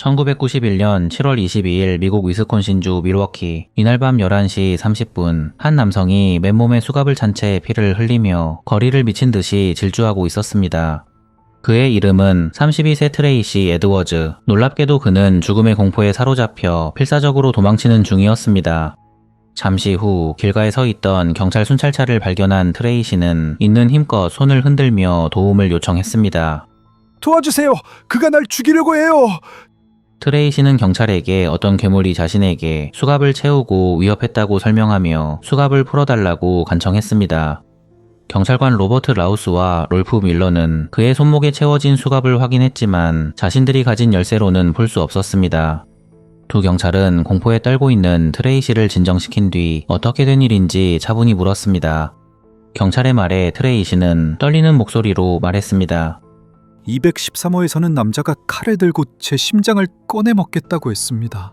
1991년 7월 22일 미국 위스콘신주 밀워키. 이날 밤 11시 30분 한 남성이 맨몸에 수갑을 찬 채 피를 흘리며 거리를 미친 듯이 질주하고 있었습니다. 그의 이름은 32세 트레이시 에드워즈. 놀랍게도 그는 죽음의 공포에 사로잡혀 필사적으로 도망치는 중이었습니다. 잠시 후 길가에 서 있던 경찰 순찰차를 발견한 트레이시는 있는 힘껏 손을 흔들며 도움을 요청했습니다. 도와주세요. 그가 날 죽이려고 해요. 트레이시는 경찰에게 어떤 괴물이 자신에게 수갑을 채우고 위협했다고 설명하며 수갑을 풀어달라고 간청했습니다. 경찰관 로버트 라우스와 롤프 밀러는 그의 손목에 채워진 수갑을 확인했지만 자신들이 가진 열쇠로는 풀 수 없었습니다. 두 경찰은 공포에 떨고 있는 트레이시를 진정시킨 뒤 어떻게 된 일인지 차분히 물었습니다. 경찰의 말에 트레이시는 떨리는 목소리로 말했습니다. 213호에서는 남자가 칼을 들고 제 심장을 꺼내 먹겠다고 했습니다.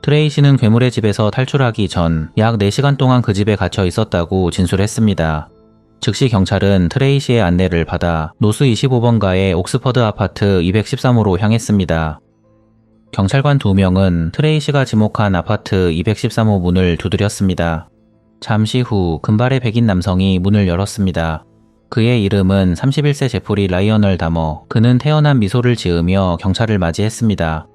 트레이시는 괴물의 집에서 탈출하기 전 약 4시간 동안 그 집에 갇혀 있었다고 진술했습니다. 즉시 경찰은 트레이시의 안내를 받아 노스 25번가의 옥스퍼드 아파트 213호로 향했습니다. 경찰관 2명은 트레이시가 지목한 아파트 213호 문을 두드렸습니다. 잠시 후 금발의 백인 남성이 문을 열었습니다. 그의 이름은 31세 제프리 라이어널 다머. 그는 태연한 미소를 지으며 경찰을 맞이했습니다.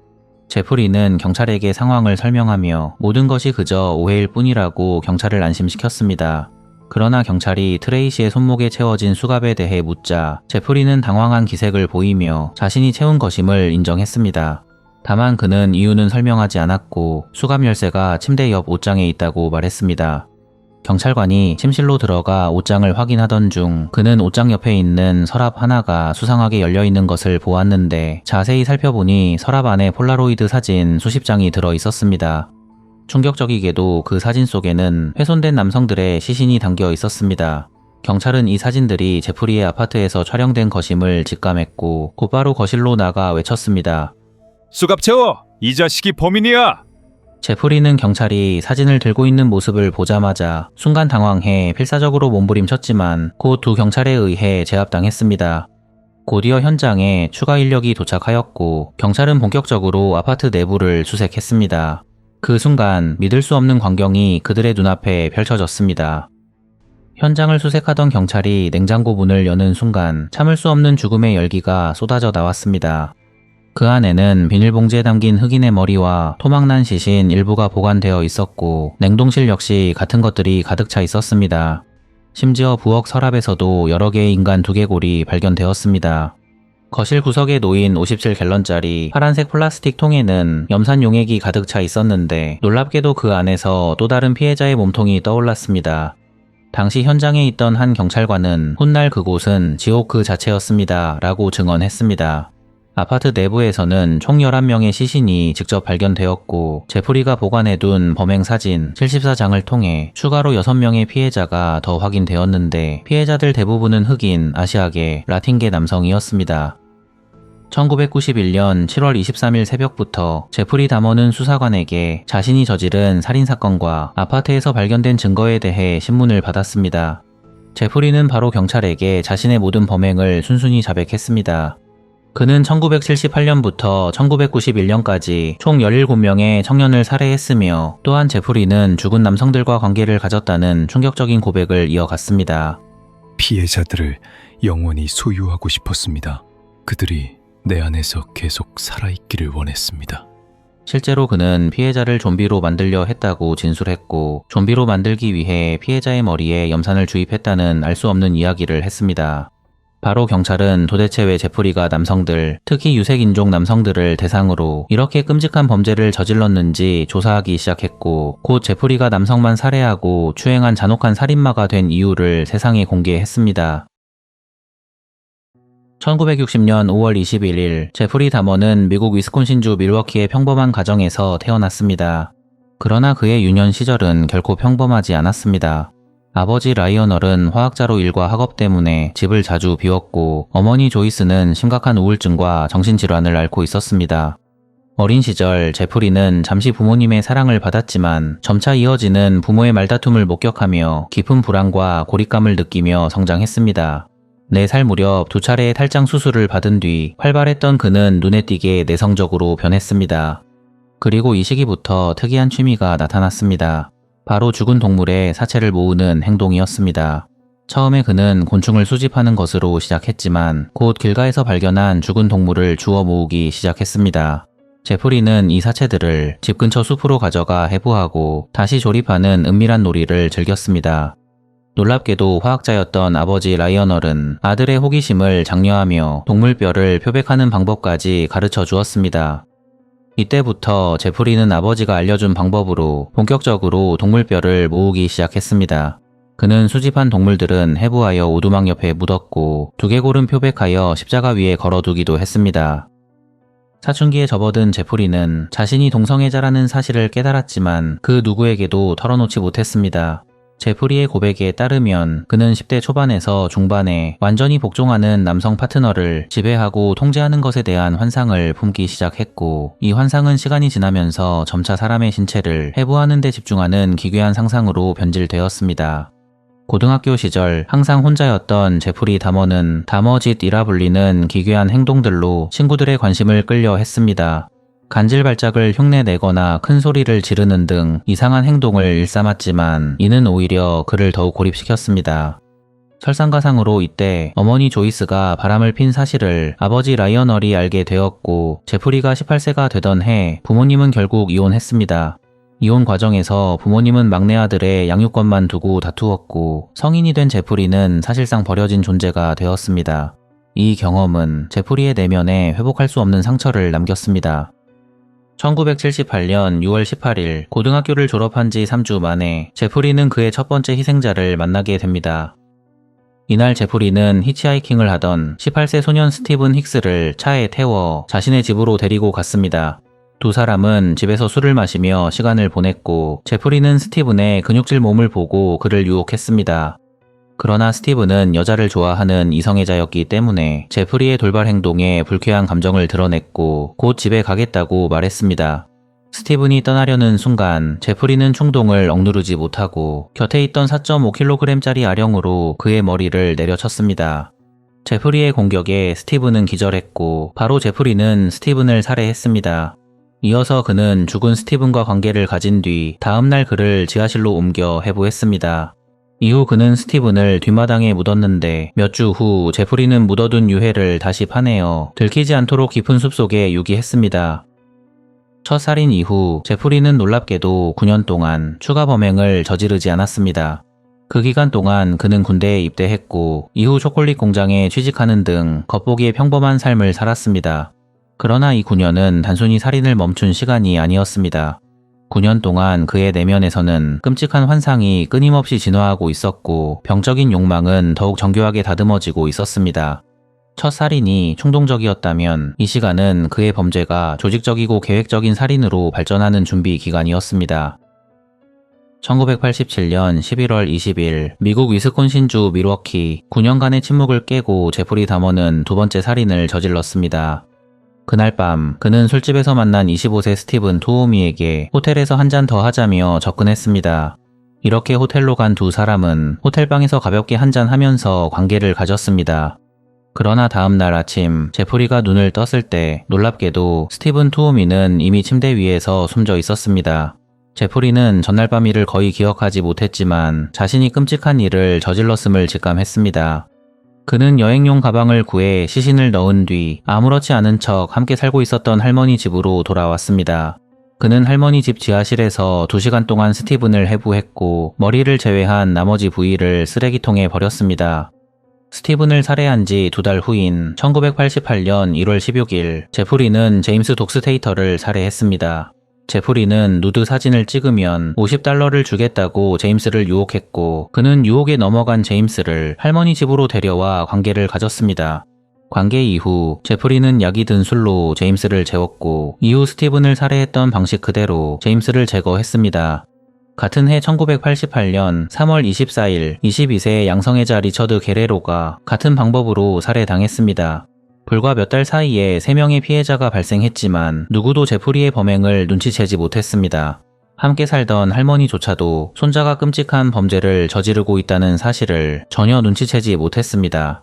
제프리는 경찰에게 상황을 설명하며 모든 것이 그저 오해일 뿐이라고 경찰을 안심시켰습니다. 그러나 경찰이 트레이시의 손목에 채워진 수갑에 대해 묻자 제프리는 당황한 기색을 보이며 자신이 채운 것임을 인정했습니다. 다만 그는 이유는 설명하지 않았고 수갑 열쇠가 침대 옆 옷장에 있다고 말했습니다. 경찰관이 침실로 들어가 옷장을 확인하던 중 그는 옷장 옆에 있는 서랍 하나가 수상하게 열려있는 것을 보았는데 자세히 살펴보니 서랍 안에 폴라로이드 사진 수십 장이 들어 있었습니다. 충격적이게도 그 사진 속에는 훼손된 남성들의 시신이 담겨 있었습니다. 경찰은 이 사진들이 제프리의 아파트에서 촬영된 것임을 직감했고 곧바로 거실로 나가 외쳤습니다. 수갑 채워! 이 자식이 범인이야! 제프리는 경찰이 사진을 들고 있는 모습을 보자마자 순간 당황해 필사적으로 몸부림쳤지만 곧 두 경찰에 의해 제압당했습니다. 곧이어 현장에 추가 인력이 도착하였고 경찰은 본격적으로 아파트 내부를 수색했습니다. 그 순간 믿을 수 없는 광경이 그들의 눈앞에 펼쳐졌습니다. 현장을 수색하던 경찰이 냉장고 문을 여는 순간 참을 수 없는 죽음의 열기가 쏟아져 나왔습니다. 그 안에는 비닐봉지에 담긴 흑인의 머리와 토막난 시신 일부가 보관되어 있었고 냉동실 역시 같은 것들이 가득 차 있었습니다. 심지어 부엌 서랍에서도 여러 개의 인간 두개골이 발견되었습니다. 거실 구석에 놓인 57갤런짜리 파란색 플라스틱 통에는 염산 용액이 가득 차 있었는데 놀랍게도 그 안에서 또 다른 피해자의 몸통이 떠올랐습니다. 당시 현장에 있던 한 경찰관은 훗날 그곳은 지옥 그 자체였습니다 라고 증언했습니다. 아파트 내부에서는 총 11명의 시신이 직접 발견되었고 제프리가 보관해둔 범행 사진 74장을 통해 추가로 6명의 피해자가 더 확인되었는데 피해자들 대부분은 흑인, 아시아계, 라틴계 남성이었습니다. 1991년 7월 23일 새벽부터 제프리 다머는 수사관에게 자신이 저지른 살인사건과 아파트에서 발견된 증거에 대해 신문을 받았습니다. 제프리는 바로 경찰에게 자신의 모든 범행을 순순히 자백했습니다. 그는 1978년부터 1991년까지 총 17명의 청년을 살해했으며 또한 제프리는 죽은 남성들과 관계를 가졌다는 충격적인 고백을 이어갔습니다. 피해자들을 영원히 소유하고 싶었습니다. 그들이 내 안에서 계속 살아있기를 원했습니다. 실제로 그는 피해자를 좀비로 만들려 했다고 진술했고 좀비로 만들기 위해 피해자의 머리에 염산을 주입했다는 알 수 없는 이야기를 했습니다. 바로 경찰은 도대체 왜 제프리가 남성들, 특히 유색인종 남성들을 대상으로 이렇게 끔찍한 범죄를 저질렀는지 조사하기 시작했고 곧 제프리가 남성만 살해하고 추행한 잔혹한 살인마가 된 이유를 세상에 공개했습니다. 1960년 5월 21일 제프리 다머는 미국 위스콘신주 밀워키의 평범한 가정에서 태어났습니다. 그러나 그의 유년 시절은 결코 평범하지 않았습니다. 아버지 라이어널은 화학자로 일과 학업 때문에 집을 자주 비웠고 어머니 조이스는 심각한 우울증과 정신질환을 앓고 있었습니다. 어린 시절 제프리는 잠시 부모님의 사랑을 받았지만 점차 이어지는 부모의 말다툼을 목격하며 깊은 불안과 고립감을 느끼며 성장했습니다. 4살 무렵 2차례의 탈장 수술을 받은 뒤 활발했던 그는 눈에 띄게 내성적으로 변했습니다. 그리고 이 시기부터 특이한 취미가 나타났습니다. 바로 죽은 동물의 사체를 모으는 행동이었습니다. 처음에 그는 곤충을 수집하는 것으로 시작했지만 곧 길가에서 발견한 죽은 동물을 주워 모으기 시작했습니다. 제프리는 이 사체들을 집 근처 숲으로 가져가 해부하고 다시 조립하는 은밀한 놀이를 즐겼습니다. 놀랍게도 화학자였던 아버지 라이어널은 아들의 호기심을 장려하며 동물뼈를 표백하는 방법까지 가르쳐 주었습니다. 이때부터 제프리는 아버지가 알려준 방법으로 본격적으로 동물뼈를 모으기 시작했습니다. 그는 수집한 동물들은 해부하여 오두막 옆에 묻었고 두개골은 표백하여 십자가 위에 걸어두기도 했습니다. 사춘기에 접어든 제프리는 자신이 동성애자라는 사실을 깨달았지만 그 누구에게도 털어놓지 못했습니다. 제프리의 고백에 따르면 그는 10대 초반에서 중반에 완전히 복종하는 남성 파트너를 지배하고 통제하는 것에 대한 환상을 품기 시작했고, 이 환상은 시간이 지나면서 점차 사람의 신체를 해부하는 데 집중하는 기괴한 상상으로 변질되었습니다. 고등학교 시절 항상 혼자였던 제프리 다머는 다머짓이라 불리는 기괴한 행동들로 친구들의 관심을 끌려 했습니다. 간질 발작을 흉내내거나 큰 소리를 지르는 등 이상한 행동을 일삼았지만 이는 오히려 그를 더욱 고립시켰습니다. 설상가상으로 이때 어머니 조이스가 바람을 핀 사실을 아버지 라이어널이 알게 되었고, 제프리가 18세가 되던 해 부모님은 결국 이혼했습니다. 이혼 과정에서 부모님은 막내 아들의 양육권만 두고 다투었고, 성인이 된 제프리는 사실상 버려진 존재가 되었습니다. 이 경험은 제프리의 내면에 회복할 수 없는 상처를 남겼습니다. 1978년 6월 18일 고등학교를 졸업한 지 3주 만에 제프리는 그의 첫 번째 희생자를 만나게 됩니다. 이날 제프리는 히치하이킹을 하던 18세 소년 스티븐 힉스를 차에 태워 자신의 집으로 데리고 갔습니다. 두 사람은 집에서 술을 마시며 시간을 보냈고, 제프리는 스티븐의 근육질 몸을 보고 그를 유혹했습니다. 그러나 스티븐은 여자를 좋아하는 이성애자였기 때문에 제프리의 돌발 행동에 불쾌한 감정을 드러냈고 곧 집에 가겠다고 말했습니다. 스티븐이 떠나려는 순간 제프리는 충동을 억누르지 못하고 곁에 있던 4.5kg짜리 아령으로 그의 머리를 내려쳤습니다. 제프리의 공격에 스티븐은 기절했고 바로 제프리는 스티븐을 살해했습니다. 이어서 그는 죽은 스티븐과 관계를 가진 뒤 다음날 그를 지하실로 옮겨 해부했습니다. 이후 그는 스티븐을 뒷마당에 묻었는데 몇 주 후 제프리는 묻어둔 유해를 다시 파내어 들키지 않도록 깊은 숲속에 유기했습니다. 첫 살인 이후 제프리는 놀랍게도 9년 동안 추가 범행을 저지르지 않았습니다. 그 기간 동안 그는 군대에 입대했고 이후 초콜릿 공장에 취직하는 등 겉보기에 평범한 삶을 살았습니다. 그러나 이 9년은 단순히 살인을 멈춘 시간이 아니었습니다. 9년 동안 그의 내면에서는 끔찍한 환상이 끊임없이 진화하고 있었고 병적인 욕망은 더욱 정교하게 다듬어지고 있었습니다. 첫 살인이 충동적이었다면 이 시간은 그의 범죄가 조직적이고 계획적인 살인으로 발전하는 준비 기간이었습니다. 1987년 11월 20일 미국 위스콘신주 밀워키, 9년간의 침묵을 깨고 제프리 다머는 두 번째 살인을 저질렀습니다. 그날 밤 그는 술집에서 만난 25세 스티븐 투오미에게 호텔에서 한 잔 더 하자며 접근했습니다. 이렇게 호텔로 간 두 사람은 호텔방에서 가볍게 한잔 하면서 관계를 가졌습니다. 그러나 다음날 아침 제프리가 눈을 떴을 때 놀랍게도 스티븐 투오미는 이미 침대 위에서 숨져 있었습니다. 제프리는 전날 밤 일을 거의 기억하지 못했지만 자신이 끔찍한 일을 저질렀음을 직감했습니다. 그는 여행용 가방을 구해 시신을 넣은 뒤 아무렇지 않은 척 함께 살고 있었던 할머니 집으로 돌아왔습니다. 그는 할머니 집 지하실에서 2시간 동안 스티븐을 해부했고 머리를 제외한 나머지 부위를 쓰레기통에 버렸습니다. 스티븐을 살해한 지 2달 후인 1988년 1월 16일 제프리는 제임스 독스테이터를 살해했습니다. 제프리는 누드 사진을 찍으면 $50를 주겠다고 제임스를 유혹했고 그는 유혹에 넘어간 제임스를 할머니 집으로 데려와 관계를 가졌습니다. 관계 이후 제프리는 약이 든 술로 제임스를 재웠고 이후 스티븐을 살해했던 방식 그대로 제임스를 제거했습니다. 같은 해 1988년 3월 24일 22세 양성애자 리처드 게레로가 같은 방법으로 살해당했습니다. 불과 몇 달 사이에 3명의 피해자가 발생했지만 누구도 제프리의 범행을 눈치채지 못했습니다. 함께 살던 할머니조차도 손자가 끔찍한 범죄를 저지르고 있다는 사실을 전혀 눈치채지 못했습니다.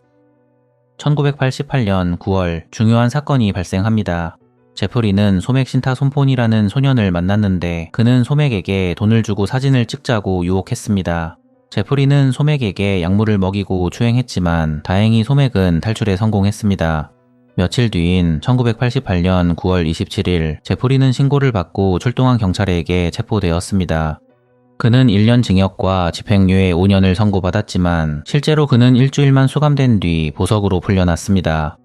1988년 9월 중요한 사건이 발생합니다. 제프리는 소맥 신타 솜폰이라는 소년을 만났는데 그는 소맥에게 돈을 주고 사진을 찍자고 유혹했습니다. 제프리는 소맥에게 약물을 먹이고 추행했지만 다행히 소맥은 탈출에 성공했습니다. 며칠 뒤인 1988년 9월 27일 제프리는 신고를 받고 출동한 경찰에게 체포되었습니다. 그는 1년 징역과 집행유예 5년을 선고받았지만 실제로 그는 일주일만 수감된 뒤 보석으로 풀려났습니다.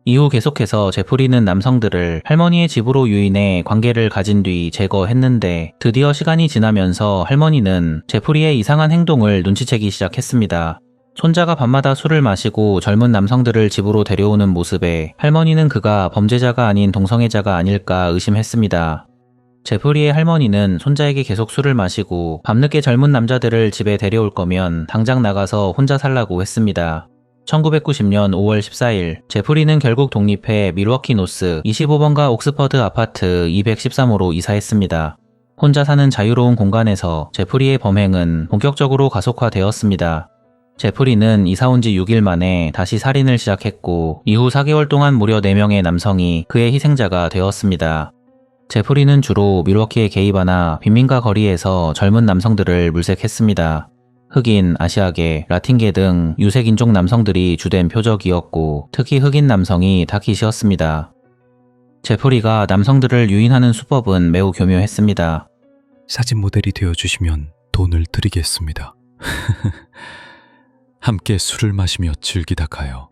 이후 계속해서 제프리는 남성들을 할머니의 집으로 유인해 관계를 가진 뒤 제거했는데 드디어 시간이 지나면서 할머니는 제프리의 이상한 행동을 눈치채기 시작했습니다. 손자가 밤마다 술을 마시고 젊은 남성들을 집으로 데려오는 모습에 할머니는 그가 범죄자가 아닌 동성애자가 아닐까 의심했습니다. 제프리의 할머니는 손자에게 계속 술을 마시고 밤늦게 젊은 남자들을 집에 데려올 거면 당장 나가서 혼자 살라고 했습니다. 1990년 5월 14일 제프리는 결국 독립해 밀워키 노스 25번가 옥스퍼드 아파트 213호로 이사했습니다. 혼자 사는 자유로운 공간에서 제프리의 범행은 본격적으로 가속화되었습니다. 제프리는 이사 온 지 6일 만에 다시 살인을 시작했고 이후 4개월 동안 무려 4명의 남성이 그의 희생자가 되었습니다. 제프리는 주로 밀워키의 게이바나 빈민가 거리에서 젊은 남성들을 물색했습니다. 흑인, 아시아계, 라틴계 등 유색인종 남성들이 주된 표적이었고 특히 흑인 남성이 타깃이었습니다. 제프리가 남성들을 유인하는 수법은 매우 교묘했습니다. 사진 모델이 되어주시면 돈을 드리겠습니다. 함께 술을 마시며 즐기다 가요.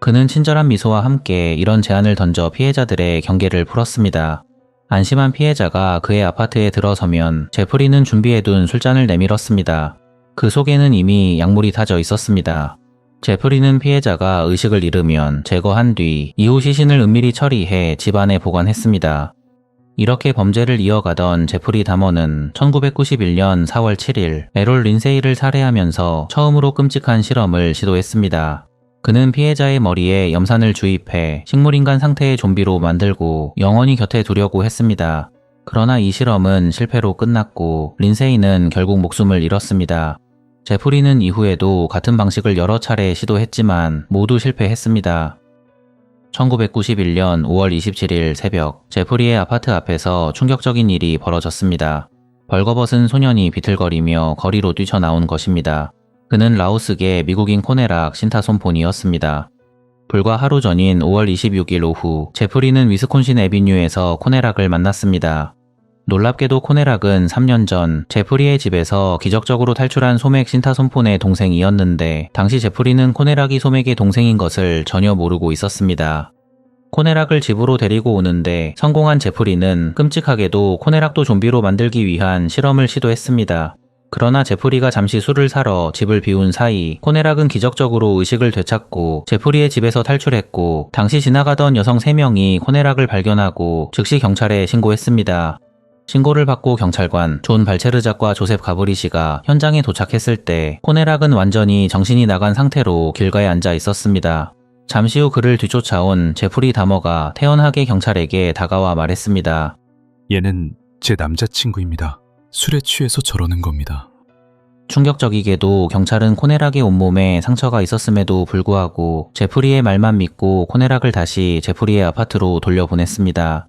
그는 친절한 미소와 함께 이런 제안을 던져 피해자들의 경계를 풀었습니다. 안심한 피해자가 그의 아파트에 들어서면 제프리는 준비해둔 술잔을 내밀었습니다. 그 속에는 이미 약물이 타져 있었습니다. 제프리는 피해자가 의식을 잃으면 제거한 뒤 이후 시신을 은밀히 처리해 집안에 보관했습니다. 이렇게 범죄를 이어가던 제프리 다머는 1991년 4월 7일 에롤 린세이를 살해하면서 처음으로 끔찍한 실험을 시도했습니다. 그는 피해자의 머리에 염산을 주입해 식물인간 상태의 좀비로 만들고 영원히 곁에 두려고 했습니다. 그러나 이 실험은 실패로 끝났고 린세이는 결국 목숨을 잃었습니다. 제프리는 이후에도 같은 방식을 여러 차례 시도했지만 모두 실패했습니다. 1991년 5월 27일 새벽 제프리의 아파트 앞에서 충격적인 일이 벌어졌습니다. 벌거벗은 소년이 비틀거리며 거리로 뛰쳐나온 것입니다. 그는 라오스계 미국인 코네락 신타솜폰이었습니다. 불과 하루 전인 5월 26일 오후 제프리는 위스콘신 애비뉴에서 코네락을 만났습니다. 놀랍게도 코네락은 3년 전 제프리의 집에서 기적적으로 탈출한 소맥 신타솜폰의 동생이었는데 당시 제프리는 코네락이 소맥의 동생인 것을 전혀 모르고 있었습니다. 코네락을 집으로 데리고 오는데 성공한 제프리는 끔찍하게도 코네락도 좀비로 만들기 위한 실험을 시도했습니다. 그러나 제프리가 잠시 술을 사러 집을 비운 사이 코네락은 기적적으로 의식을 되찾고 제프리의 집에서 탈출했고 당시 지나가던 여성 3명이 코네락을 발견하고 즉시 경찰에 신고했습니다. 신고를 받고 경찰관 존 발체르작과 조셉 가브리시가 현장에 도착했을 때 코네락은 완전히 정신이 나간 상태로 길가에 앉아 있었습니다. 잠시 후 그를 뒤쫓아온 제프리 다머가 태연하게 경찰에게 다가와 말했습니다. 얘는 제 남자친구입니다. 술에 취해서 저러는 겁니다. 충격적이게도 경찰은 코네락의 온몸에 상처가 있었음에도 불구하고 제프리의 말만 믿고 코네락을 다시 제프리의 아파트로 돌려보냈습니다.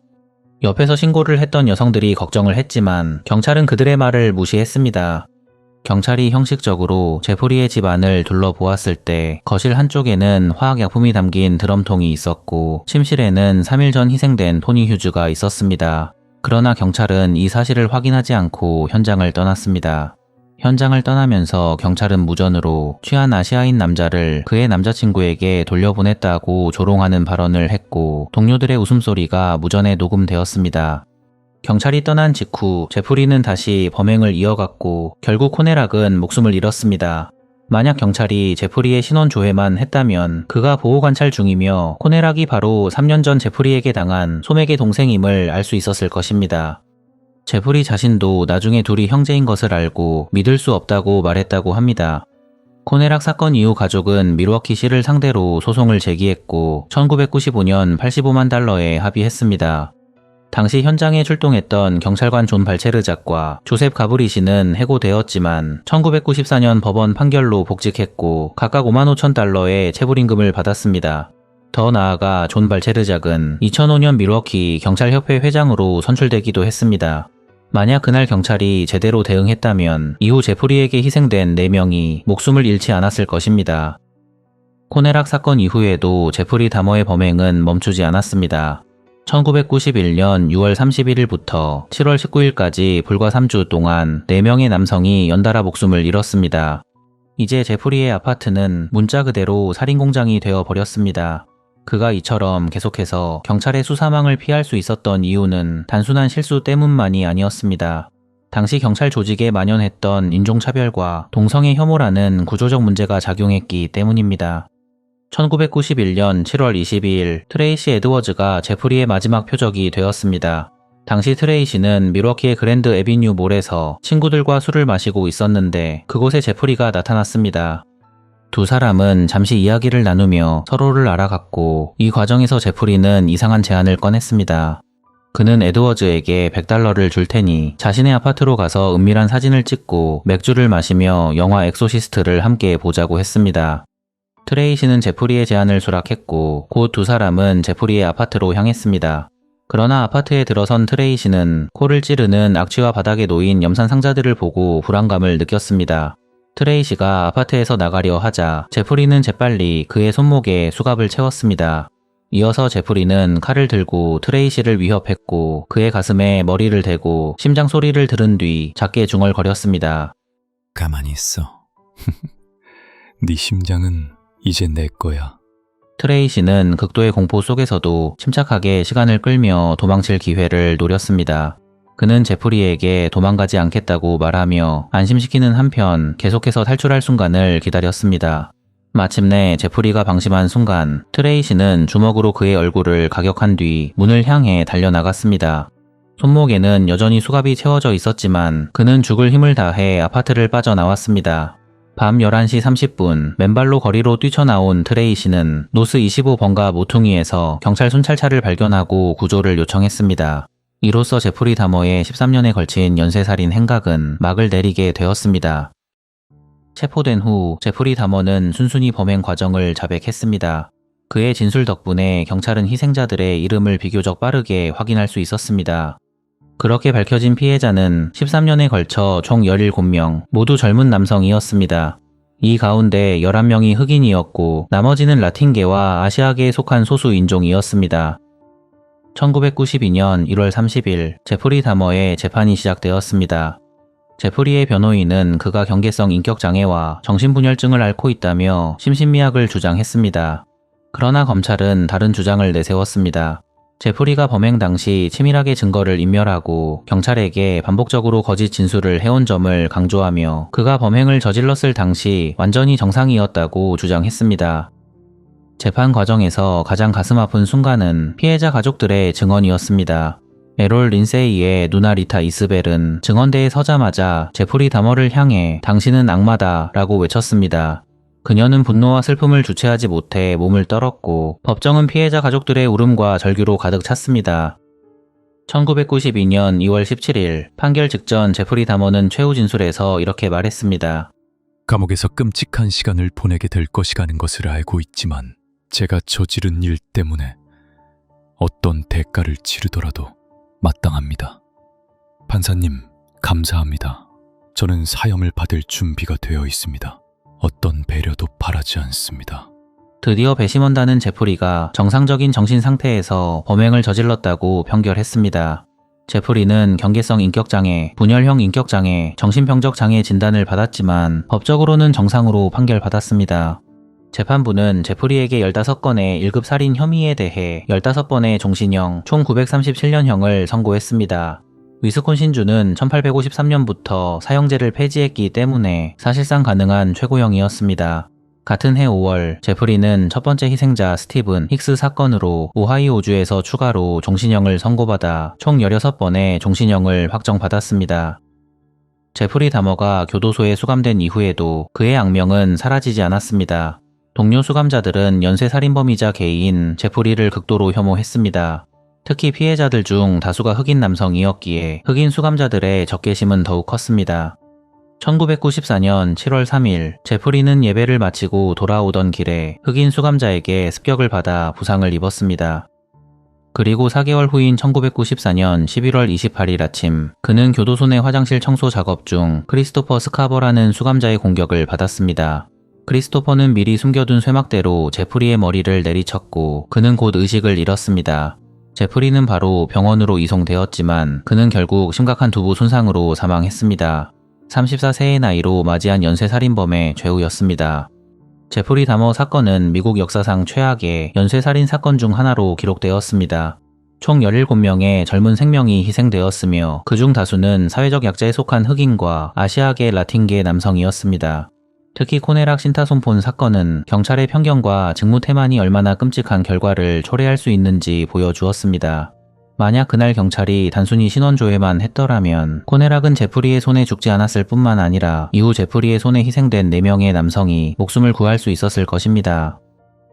옆에서 신고를 했던 여성들이 걱정을 했지만 경찰은 그들의 말을 무시했습니다. 경찰이 형식적으로 제프리의 집 안을 둘러보았을 때 거실 한쪽에는 화학약품이 담긴 드럼통이 있었고 침실에는 3일 전 희생된 토니 휴즈가 있었습니다. 그러나 경찰은 이 사실을 확인하지 않고 현장을 떠났습니다. 현장을 떠나면서 경찰은 무전으로 취한 아시아인 남자를 그의 남자친구에게 돌려보냈다고 조롱하는 발언을 했고 동료들의 웃음소리가 무전에 녹음되었습니다. 경찰이 떠난 직후 제프리는 다시 범행을 이어갔고 결국 코네락은 목숨을 잃었습니다. 만약 경찰이 제프리의 신원 조회만 했다면 그가 보호관찰 중이며 코네락이 바로 3년 전 제프리에게 당한 소맥의 동생임을 알 수 있었을 것입니다. 제프리 자신도 나중에 둘이 형제인 것을 알고 믿을 수 없다고 말했다고 합니다. 코네락 사건 이후 가족은 밀워키시를 상대로 소송을 제기했고 1995년 $85만 합의했습니다. 당시 현장에 출동했던 경찰관 존 발체르작과 조셉 가브리시는 해고되었지만 1994년 법원 판결로 복직했고 각각 5만 5천 달러의 체불임금을 받았습니다. 더 나아가 존 발체르작은 2005년 밀워키 경찰협회 회장으로 선출되기도 했습니다. 만약 그날 경찰이 제대로 대응했다면 이후 제프리에게 희생된 4명이 목숨을 잃지 않았을 것입니다. 코네락 사건 이후에도 제프리 다머의 범행은 멈추지 않았습니다. 1991년 6월 31일부터 7월 19일까지 불과 3주 동안 4명의 남성이 연달아 목숨을 잃었습니다. 이제 제프리의 아파트는 문자 그대로 살인공장이 되어버렸습니다. 그가 이처럼 계속해서 경찰의 수사망을 피할 수 있었던 이유는 단순한 실수 때문만이 아니었습니다. 당시 경찰 조직에 만연했던 인종차별과 동성애 혐오라는 구조적 문제가 작용했기 때문입니다. 1991년 7월 22일 트레이시 에드워즈가 제프리의 마지막 표적이 되었습니다. 당시 트레이시는 밀워키의 그랜드 애비뉴 몰에서 친구들과 술을 마시고 있었는데 그곳에 제프리가 나타났습니다. 두 사람은 잠시 이야기를 나누며 서로를 알아갔고 이 과정에서 제프리는 이상한 제안을 꺼냈습니다. 그는 에드워즈에게 $100를 줄 테니 자신의 아파트로 가서 은밀한 사진을 찍고 맥주를 마시며 영화 엑소시스트를 함께 보자고 했습니다. 트레이시는 제프리의 제안을 수락했고 곧 두 사람은 제프리의 아파트로 향했습니다. 그러나 아파트에 들어선 트레이시는 코를 찌르는 악취와 바닥에 놓인 염산 상자들을 보고 불안감을 느꼈습니다. 트레이시가 아파트에서 나가려 하자 제프리는 재빨리 그의 손목에 수갑을 채웠습니다. 이어서 제프리는 칼을 들고 트레이시를 위협했고 그의 가슴에 머리를 대고 심장 소리를 들은 뒤 작게 중얼거렸습니다. 가만히 있어. 네 심장은 이제 내 거야. 트레이시는 극도의 공포 속에서도 침착하게 시간을 끌며 도망칠 기회를 노렸습니다. 그는 제프리에게 도망가지 않겠다고 말하며 안심시키는 한편 계속해서 탈출할 순간을 기다렸습니다. 마침내 제프리가 방심한 순간 트레이시는 주먹으로 그의 얼굴을 가격한 뒤 문을 향해 달려나갔습니다. 손목에는 여전히 수갑이 채워져 있었지만 그는 죽을 힘을 다해 아파트를 빠져나왔습니다. 밤 11시 30분 맨발로 거리로 뛰쳐나온 트레이시는 노스 25번가 모퉁이에서 경찰 순찰차를 발견하고 구조를 요청했습니다. 이로써 제프리 다머의 13년에 걸친 연쇄살인 행각은 막을 내리게 되었습니다. 체포된 후 제프리 다머는 순순히 범행 과정을 자백했습니다. 그의 진술 덕분에 경찰은 희생자들의 이름을 비교적 빠르게 확인할 수 있었습니다. 그렇게 밝혀진 피해자는 13년에 걸쳐 총 17명, 모두 젊은 남성이었습니다. 이 가운데 11명이 흑인이었고 나머지는 라틴계와 아시아계에 속한 소수 인종이었습니다. 1992년 1월 30일 제프리 다머의 재판이 시작되었습니다. 제프리의 변호인은 그가 경계성 인격장애와 정신분열증을 앓고 있다며 심신미약을 주장했습니다. 그러나 검찰은 다른 주장을 내세웠습니다. 제프리가 범행 당시 치밀하게 증거를 인멸하고 경찰에게 반복적으로 거짓 진술을 해온 점을 강조하며 그가 범행을 저질렀을 당시 완전히 정상이었다고 주장했습니다. 재판 과정에서 가장 가슴 아픈 순간은 피해자 가족들의 증언이었습니다. 에롤 린세이의 누나 리타 이스벨은 증언대에 서자마자 제프리 다머를 향해 당신은 악마다 라고 외쳤습니다. 그녀는 분노와 슬픔을 주체하지 못해 몸을 떨었고 법정은 피해자 가족들의 울음과 절규로 가득 찼습니다. 1992년 2월 17일 판결 직전 제프리 다머는 최후 진술에서 이렇게 말했습니다. 감옥에서 끔찍한 시간을 보내게 될 것이라는 것을 알고 있지만 제가 저지른 일 때문에 어떤 대가를 치르더라도 마땅합니다. 판사님, 감사합니다. 저는 사형을 받을 준비가 되어 있습니다. 어떤 배려도 바라지 않습니다. 드디어 배심원단은 제프리가 정상적인 정신 상태에서 범행을 저질렀다고 판결했습니다. 제프리는 경계성 인격장애, 분열형 인격장애, 정신병적 장애 진단을 받았지만 법적으로는 정상으로 판결받았습니다. 재판부는 제프리에게 15건의 1급 살인 혐의에 대해 15번의 종신형, 총 937년형을 선고했습니다. 위스콘신주는 1853년부터 사형제를 폐지했기 때문에 사실상 가능한 최고형이었습니다. 같은 해 5월, 제프리는 첫 번째 희생자 스티븐 힉스 사건으로 오하이오주에서 추가로 종신형을 선고받아 총 16번의 종신형을 확정받았습니다. 제프리 다머가 교도소에 수감된 이후에도 그의 악명은 사라지지 않았습니다. 동료 수감자들은 연쇄살인범이자 게이인 제프리를 극도로 혐오했습니다. 특히 피해자들 중 다수가 흑인 남성이었기에 흑인 수감자들의 적개심은 더욱 컸습니다. 1994년 7월 3일 제프리는 예배를 마치고 돌아오던 길에 흑인 수감자에게 습격을 받아 부상을 입었습니다. 그리고 4개월 후인 1994년 11월 28일 아침 그는 교도소 내 화장실 청소 작업 중 크리스토퍼 스카버라는 수감자의 공격을 받았습니다. 크리스토퍼는 미리 숨겨둔 쇠막대로 제프리의 머리를 내리쳤고 그는 곧 의식을 잃었습니다. 제프리는 바로 병원으로 이송되었지만 그는 결국 심각한 두부 손상으로 사망했습니다. 34세의 나이로 맞이한 연쇄살인범의 죄우였습니다. 제프리 다머 사건은 미국 역사상 최악의 연쇄살인 사건 중 하나로 기록되었습니다. 총 17명의 젊은 생명이 희생되었으며 그중 다수는 사회적 약자에 속한 흑인과 아시아계 라틴계 남성이었습니다. 특히 코네락 신타손폰 사건은 경찰의 편견과 직무태만이 얼마나 끔찍한 결과를 초래할 수 있는지 보여주었습니다. 만약 그날 경찰이 단순히 신원조회만 했더라면 코네락은 제프리의 손에 죽지 않았을 뿐만 아니라 이후 제프리의 손에 희생된 4명의 남성이 목숨을 구할 수 있었을 것입니다.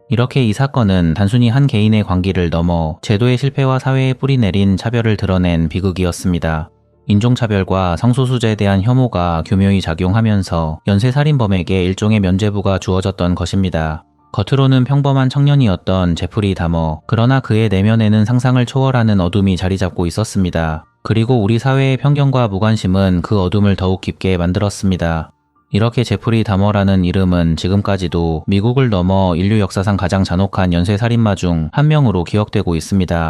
이렇게 이 사건은 단순히 한 개인의 광기를 넘어 제도의 실패와 사회에 뿌리내린 차별을 드러낸 비극이었습니다. 인종차별과 성소수자에 대한 혐오가 교묘히 작용하면서 연쇄살인범에게 일종의 면죄부가 주어졌던 것입니다. 겉으로는 평범한 청년이었던 제프리 다머, 그러나 그의 내면에는 상상을 초월하는 어둠이 자리 잡고 있었습니다. 그리고 우리 사회의 편견과 무관심은 그 어둠을 더욱 깊게 만들었습니다. 이렇게 제프리 다머라는 이름은 지금까지도 미국을 넘어 인류 역사상 가장 잔혹한 연쇄살인마 중 한 명으로 기억되고 있습니다.